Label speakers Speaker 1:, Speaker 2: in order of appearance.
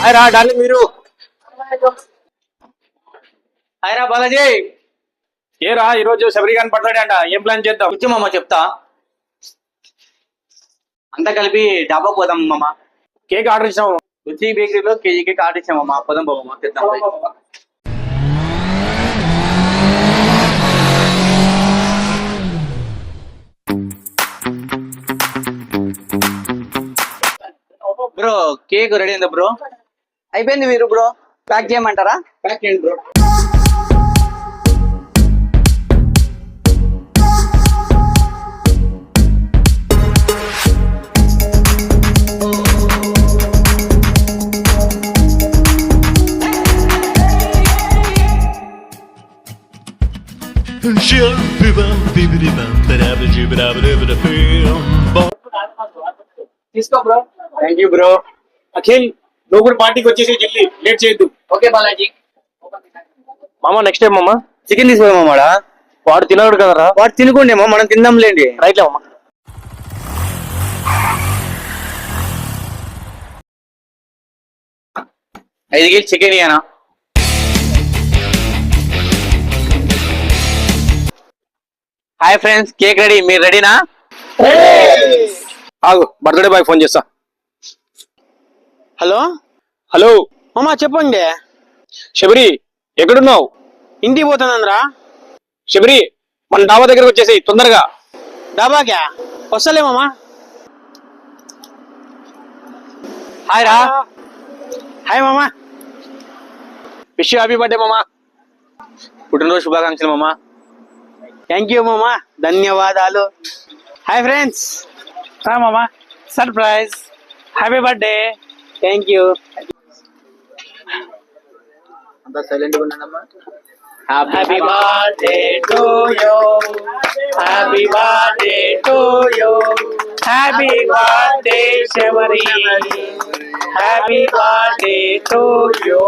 Speaker 1: Hi రా darling మీరు. Hi రా బాలాజీ.
Speaker 2: ఏరా ఈరోజు శబరి గారిని పడతాడే అంట, ఏం ప్లాన్ చేద్దాం?
Speaker 1: కూర్చో మామ చెప్తా. అంతా కలిపి డాబా పోదాం మామ.
Speaker 2: కేక్ ఆర్డర్ ఇచ్చాము.
Speaker 1: రుచి బేకరీలో కేజీ కేక్ ఆర్డర్ ఇచ్చామమ్మా. పోదాం బాబమ్మ తెద్దాం. బ్రో కేక్ రెడీ అయిందా బ్రో?
Speaker 3: అయిపోయింది మీరు బ్రో, ప్యాక్ చేయమంటారా?
Speaker 1: ప్యాక్ చేయండి బ్రో.
Speaker 3: తీసుకో bro.
Speaker 1: Thank you bro.
Speaker 2: Akhil నువ్వు కూడా పార్టీకి వచ్చేసి జల్దీ, లేట్ చేయొద్దు.
Speaker 3: ఓకే బాలాజీ.
Speaker 2: మామ నెక్స్ట్ టైం మామ
Speaker 1: చికెన్ తీసుకోమా.
Speaker 2: వాడు తినడు కదరా.
Speaker 1: వాడు తినుకోండేమో, మనం తిందాంలేండి.
Speaker 2: రైట్ మామ.
Speaker 1: ఐదు కేజీ చికెన్ ఇయ్యనా? Hi friends, cake ready. మీరు రెడీనా?
Speaker 2: ఆగు, బర్త్డే బాయ్ ఫోన్ చేస్తా.
Speaker 3: హలో
Speaker 2: హలో
Speaker 3: మామా చెప్పండి.
Speaker 2: శబరి ఎక్కడున్నావు?
Speaker 3: ఇంటికి పోతానంద్రా.
Speaker 2: శబరి మన డాబా దగ్గరకు వచ్చేసి తొందరగా.
Speaker 3: డాబాకా వస్తలే మామా.
Speaker 1: హాయ్ రా.
Speaker 3: హాయ్ మామా.
Speaker 2: విష్ హ్యాపీ బర్త్డే మామా.
Speaker 1: పుట్టినరోజు శుభాకాంక్షలు మామా.
Speaker 3: థ్యాంక్ యూ మామా, ధన్యవాదాలు. Hi friends.
Speaker 2: మామా surprise, happy birthday.
Speaker 3: Thank you.
Speaker 1: అంతా సైలెంట్ గా ఉన్నానమ్మా.
Speaker 3: Happy birthday to you, happy birthday to you, happy birthday Sabari, happy birthday to you.